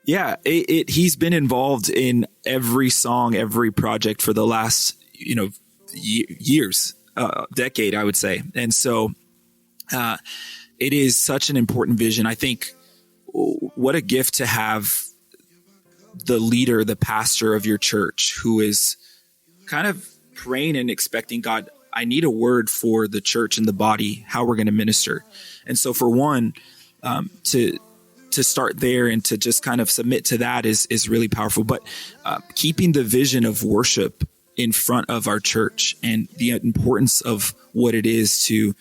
Yeah, he's been involved in every song, every project for the last, years, decade, I would say. And so it is such an important vision. I think what a gift to have the leader, the pastor of your church, who is kind of praying and expecting, God, I need a word for the church and the body, how we're going to minister. And so for one, to start there and to just kind of submit to that is really powerful. But keeping the vision of worship in front of our church and the importance of what it is to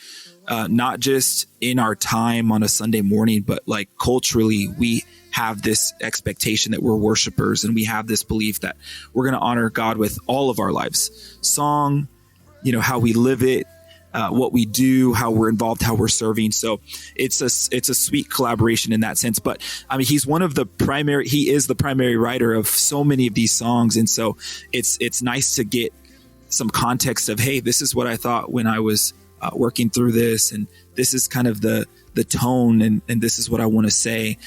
not just in our time on a Sunday morning, but like culturally, we have this expectation that we're worshipers, and we have this belief that we're going to honor God with all of our lives. Song, how we live it, what we do, how we're involved, how we're serving. So it's a sweet collaboration in that sense. But I mean, he is the primary writer of so many of these songs. And so it's nice to get some context of, hey, this is what I thought when I was working through this, and this is kind of the tone, and this is what I want to say,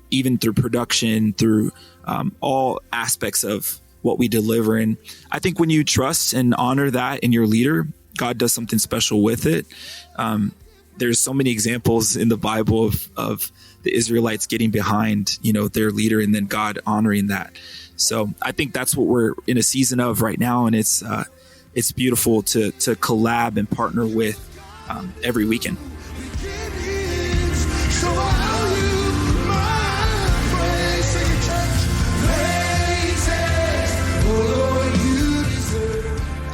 even through production, through all aspects of what we deliver. And I think when you trust and honor that in your leader, God does something special with it. There's so many examples in the Bible of the Israelites getting behind, their leader, and then God honoring that. So I think that's what we're in a season of right now. And it's beautiful to collab and partner with every weekend.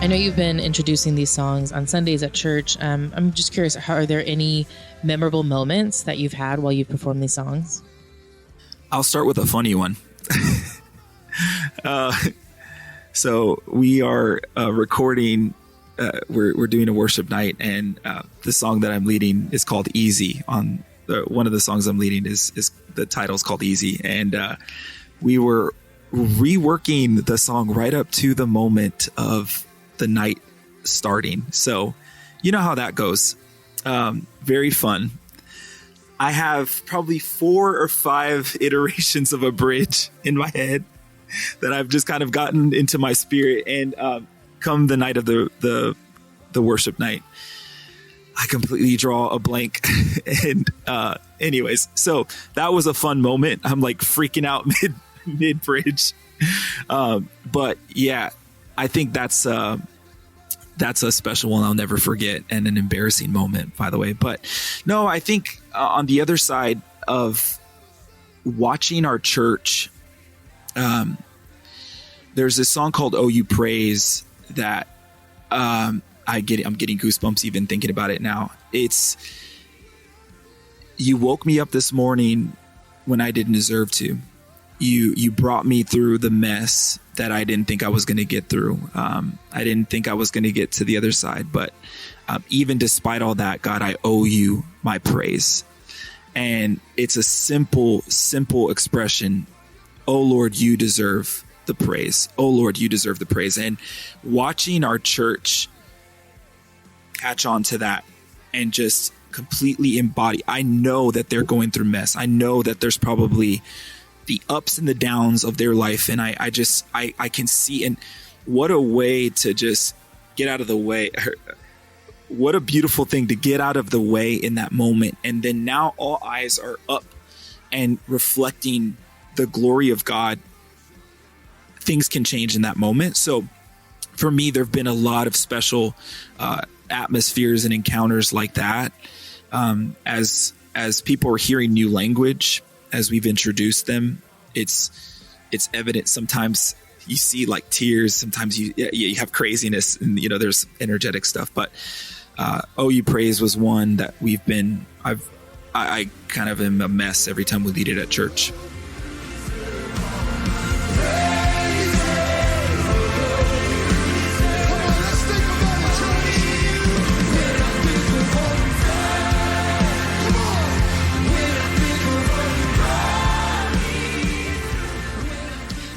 I know you've been introducing these songs on Sundays at church. I'm just curious, are there any memorable moments that you've had while you've performed these songs? I'll start with a funny one. So we are recording, we're doing a worship night, and the song that I'm leading is called Easy. One of the songs I'm leading is the title's called Easy. And we were reworking the song right up to the moment of the night starting. So you know how that goes. Very fun. I have probably 4 or 5 iterations of a bridge in my head that I've just kind of gotten into my spirit. And come the night of the worship night, I completely draw a blank. And anyways, so that was a fun moment. I'm like freaking out mid bridge. But yeah, I think that's a special one I'll never forget, and an embarrassing moment, by the way. But no, I think on the other side of watching our church, there's this song called "Oh You Praise" that I'm getting goosebumps even thinking about it now. It's, you woke me up this morning when I didn't deserve to. You brought me through the mess that I didn't think I was going to get through. I didn't think I was going to get to the other side. But even despite all that, God, I owe you my praise. And it's a simple expression. Oh, Lord, you deserve the praise. Oh, Lord, you deserve the praise. And watching our church catch on to that and just completely embody. I know that they're going through mess. I know that there's probably the ups and the downs of their life. And I can see, and what a way to just get out of the way. What a beautiful thing to get out of the way in that moment. And then now all eyes are up and reflecting the glory of God. Things can change in that moment. So for me, there've been a lot of special atmospheres and encounters like that. As people are hearing new language, as we've introduced them, it's evident. Sometimes you see like tears. Sometimes you have craziness, and there's energetic stuff. But "Oh You Praise" was one that I kind of am a mess every time we lead it at church.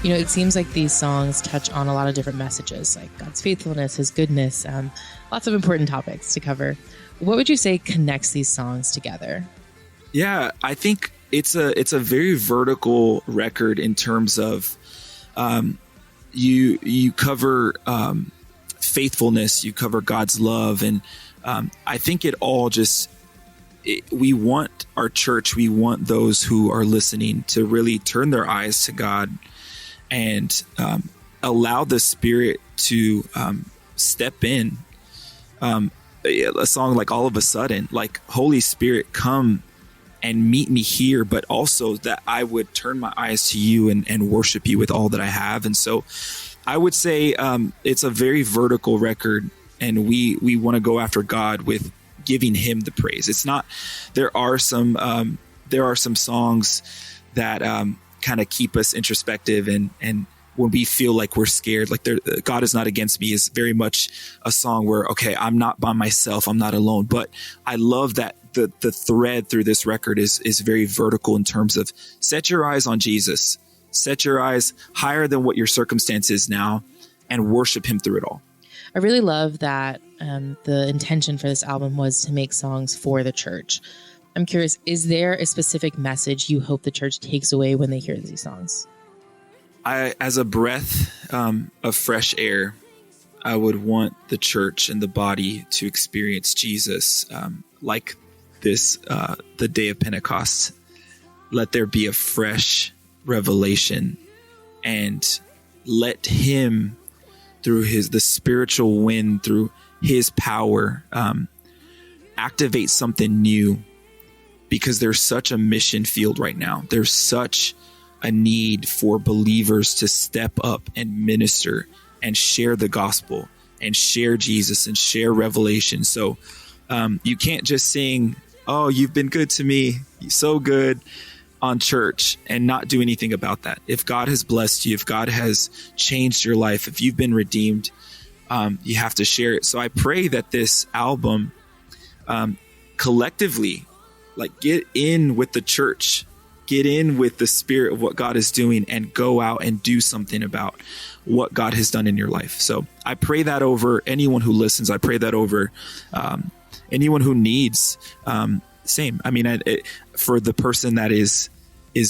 It seems like these songs touch on a lot of different messages, like God's faithfulness, his goodness, lots of important topics to cover. What would you say connects these songs together? Yeah, I think it's a very vertical record in terms of you cover faithfulness, you cover God's love, and I think it all we want our church, we want those who are listening to really turn their eyes to God and allow the Spirit to step in. A song like All of a Sudden, like Holy Spirit, come and meet me here, but also that I would turn my eyes to you and worship you with all that I have. And so I would say it's a very vertical record, and we want to go after God with giving him the praise. It's not, there are some songs that kind of keep us introspective, and when we feel like we're scared, like God is not against me is very much a song where, okay, I'm not by myself, I'm not alone. But I love that the thread through this record is very vertical in terms of set your eyes on Jesus, set your eyes higher than what your circumstance is now, and worship him through it all. I really love that the intention for this album was to make songs for the church. I'm curious, is there a specific message you hope the church takes away when they hear these songs? As a breath of fresh air, I would want the church and the body to experience Jesus like this, the day of Pentecost. Let there be a fresh revelation, and let him, through the spiritual wind, through his power, activate something new, because there's such a mission field right now. There's such a need for believers to step up and minister and share the gospel and share Jesus and share revelation. So you can't just sing, oh, you've been good to me, so good, on church and not do anything about that. If God has blessed you, if God has changed your life, if you've been redeemed, you have to share it. So I pray that this album collectively, like, get in with the church, get in with the spirit of what God is doing, and go out and do something about what God has done in your life. So I pray that over anyone who listens. I pray that over anyone who needs, same. I mean, for the person that is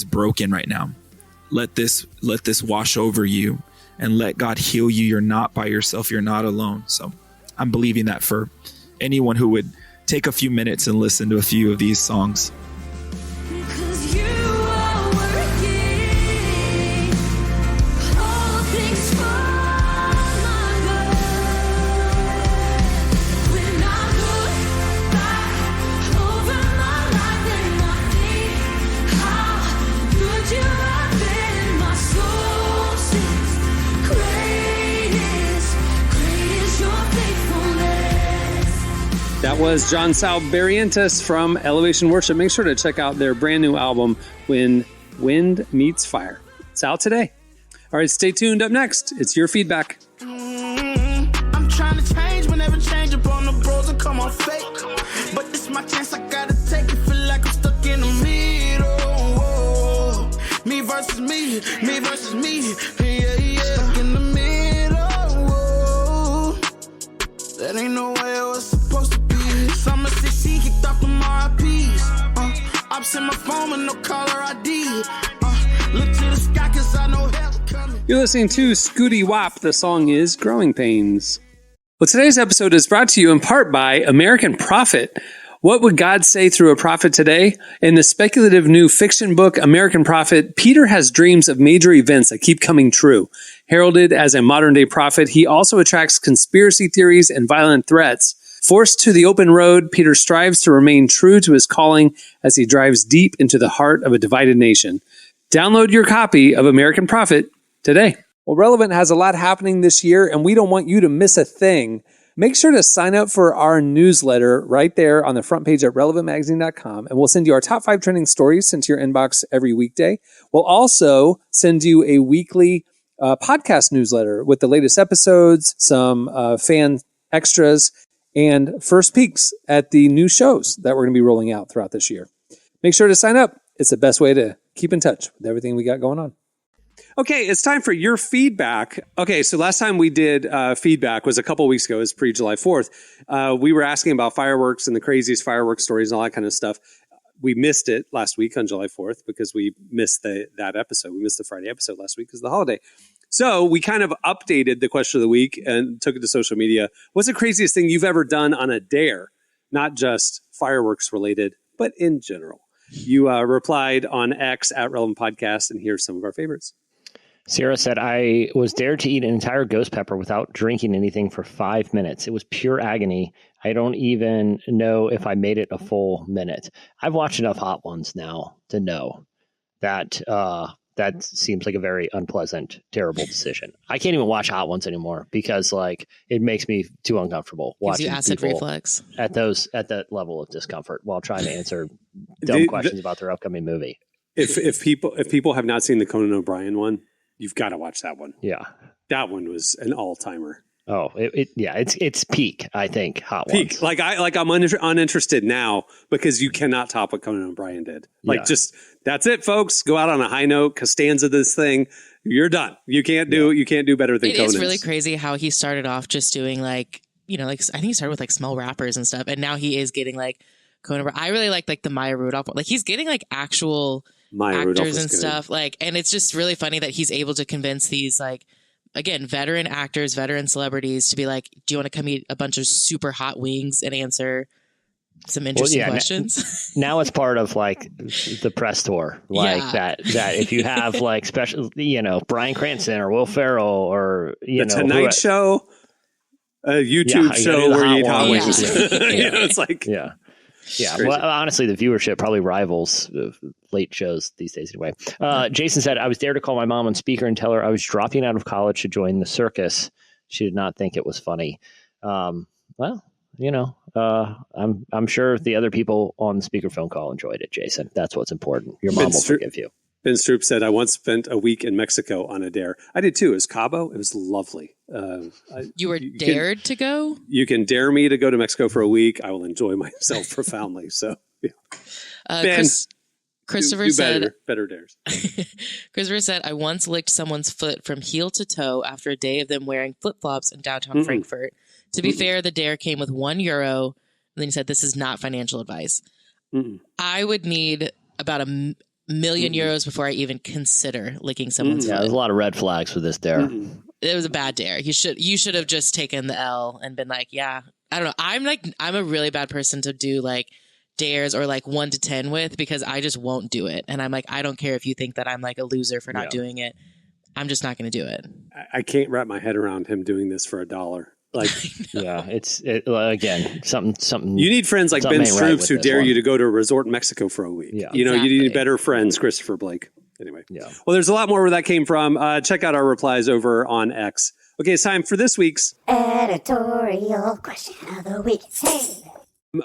broken right now, let this wash over you and let God heal you. You're not by yourself. You're not alone. So I'm believing that for anyone who would take a few minutes and listen to a few of these songs. That was John Salbarientos from Elevation Worship. Make sure to check out their brand new album, When Wind Meets Fire. It's out today. All right, stay tuned. Up next, it's your feedback. I'm trying to change, but never change upon the bros and come on fake. But this my chance, I gotta take it. Feel like I'm stuck in the middle. Me versus me, me versus me. Yeah, yeah. Stuck in the middle. That ain't no way it was supposed to be. Summer 16 kicked off the RIPs. Ops in my phone with no caller ID. Look to the sky cause I know hell's coming. You're listening to Scooty Wop. The song is Growing Pains. Well, today's episode is brought to you in part by American Prophet. What would God say through a prophet today? In the speculative new fiction book, American Prophet, Peter has dreams of major events that keep coming true. Heralded as a modern-day prophet, he also attracts conspiracy theories and violent threats. Forced to the open road, Peter strives to remain true to his calling as he drives deep into the heart of a divided nation. Download your copy of American Prophet today. Well, Relevant has a lot happening this year, and we don't want you to miss a thing. Make sure to sign up for our newsletter right there on the front page at relevantmagazine.com, and we'll send you our top 5 trending stories sent to your inbox every weekday. We'll also send you a weekly podcast newsletter with the latest episodes, some fan extras, and first peeks at the new shows that we're going to be rolling out throughout this year. Make sure to sign up. It's the best way to keep in touch with everything we got going on. Okay, it's time for your feedback. Okay, so last time we did feedback was a couple weeks ago. It was pre-July 4th. We were asking about fireworks and the craziest fireworks stories and all that kind of stuff. We missed it last week on July 4th because we missed that episode. We missed the Friday episode last week because of the holiday. So we kind of updated the question of the week and took it to social media. What's the craziest thing you've ever done on a dare? Not just fireworks related, but in general. You replied on X at Relevant Podcast, and here's some of our favorites. Sarah said, I was dared to eat an entire ghost pepper without drinking anything for 5 minutes. It was pure agony. I don't even know if I made it a full minute. I've watched enough Hot Ones now to know that that seems like a very unpleasant, terrible decision. I can't even watch Hot Ones anymore because it makes me too uncomfortable watching acid people reflux at that level of discomfort while trying to answer dumb questions about their upcoming movie. If people have not seen the Conan O'Brien one, you've got to watch that one. Yeah. That one was an all-timer. Oh, it's peak, I think, Hot Ones. Peak. I'm uninterested now because you cannot top what Conan O'Brien did. That's it, folks. Go out on a high note. Costanza this thing. You're done. You can't do better than Conan. It is really crazy how he started off just doing I think he started with small rappers and stuff, and now he is getting Conan O'Brien. I really like the Maya Rudolph one. He's getting actual Maya actors and stuff and it's just really funny that he's able to convince these again veteran actors, veteran celebrities to be do you want to come eat a bunch of super hot wings and answer some interesting questions? Now it's part of the press tour that if you have special Bryan Cranston or Will Ferrell or the Tonight Show, a YouTube show where you eat hot wings. It's Yeah, well, honestly, the viewership probably rivals late shows these days anyway. Jason said, I was dared to call my mom on speaker and tell her I was dropping out of college to join the circus. She did not think it was funny. I'm sure the other people on the speakerphone call enjoyed it, Jason. That's what's important. Your mom will forgive you. Ben Stroop said, I once spent a week in Mexico on a dare. I did too. It was Cabo. It was lovely. You were dared to go? You can dare me to go to Mexico for a week. I will enjoy myself profoundly. So, yeah. Ben, Christopher said, better dares. Christopher said, I once licked someone's foot from heel to toe after a day of them wearing flip-flops in downtown Frankfurt. To be fair, the dare came with €1. And then he said, this is not financial advice. I would need about €1 million before I even consider licking someone's foot. Yeah, there's a lot of red flags for this dare. It was a bad dare. You should have just taken the L and been I don't know. I'm a really bad person to do dares or 1 to 10 with because I just won't do it. And I'm I don't care if you think that I'm a loser for not doing it. I'm just not going to do it. I can't wrap my head around him doing this for $1. It's again something. You need friends like Ben Stroop who dare you to go to a resort in Mexico for a week. Yeah, you need better friends, Christopher Blake. Anyway, well, there's a lot more where that came from. Check out our replies over on X. Okay, it's time for this week's editorial question of the week.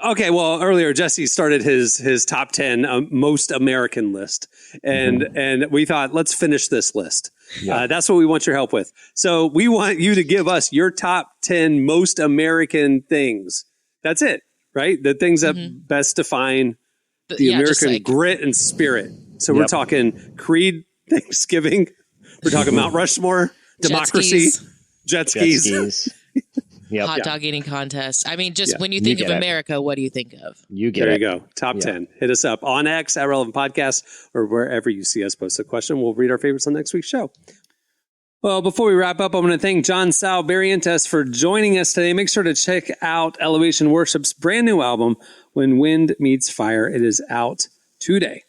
Okay, well, earlier Jesse started his top 10 most American list, and we thought let's finish this lest. Yeah. That's what we want your help with. So we want you to give us your top 10 most American things. That's it, right? The things that best define the American grit and spirit. So we're talking Creed, Thanksgiving. We're talking Mount Rushmore, democracy, jet skis. Hot dog eating contest. I mean, when you think of America, what do you think of? There you go. Top 10. Hit us up on X at Relevant Podcast or wherever you see us post a question. We'll read our favorites on next week's show. Well, before we wrap up, I want to thank John Sal Barrientos for joining us today. Make sure to check out Elevation Worship's brand new album, When Wind Meets Fire. It is out today.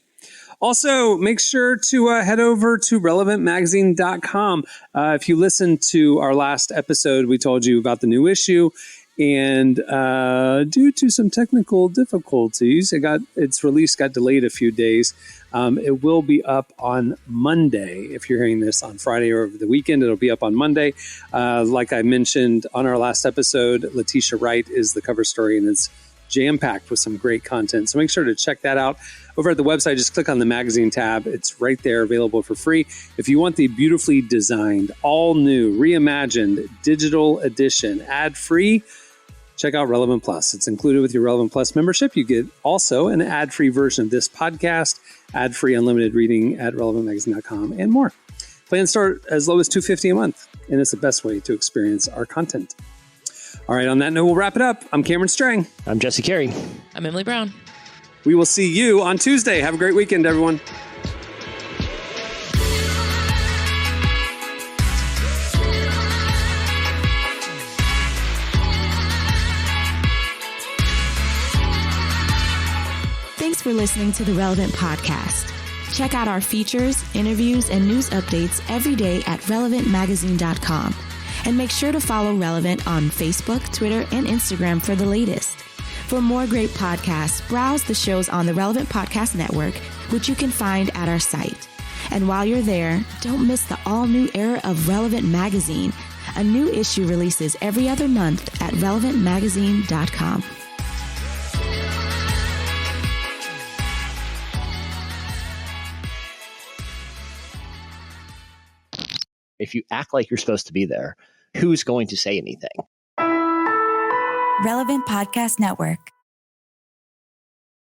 Also, make sure to head over to relevantmagazine.com. If you listened to our last episode, we told you about the new issue. And due to some technical difficulties, its release got delayed a few days. It will be up on Monday. If you're hearing this on Friday or over the weekend, it'll be up on Monday. Like I mentioned on our last episode, Letitia Wright is the cover story, and it's jam-packed with some great content. So make sure to check that out. Over at the website, just click on the magazine tab. It's right there, available for free. If you want the beautifully designed, all new, reimagined digital edition, ad-free, check out Relevant Plus. It's included with your Relevant Plus membership. You get also an ad-free version of this podcast, ad-free unlimited reading at relevantmagazine.com, and more. Plans start as low as $250 a month, and it's the best way to experience our content. All right, on that note, we'll wrap it up. I'm Cameron Strang. I'm Jesse Carey. I'm Emily Brown. We will see you on Tuesday. Have a great weekend, everyone. Thanks for listening to the Relevant Podcast. Check out our features, interviews, and news updates every day at relevantmagazine.com. And make sure to follow Relevant on Facebook, Twitter, and Instagram for the latest. For more great podcasts, browse the shows on the Relevant Podcast Network, which you can find at our site. And while you're there, don't miss the all-new era of Relevant Magazine. A new issue releases every other month at relevantmagazine.com. If you act like you're supposed to be there, who's going to say anything? Relevant Podcast Network.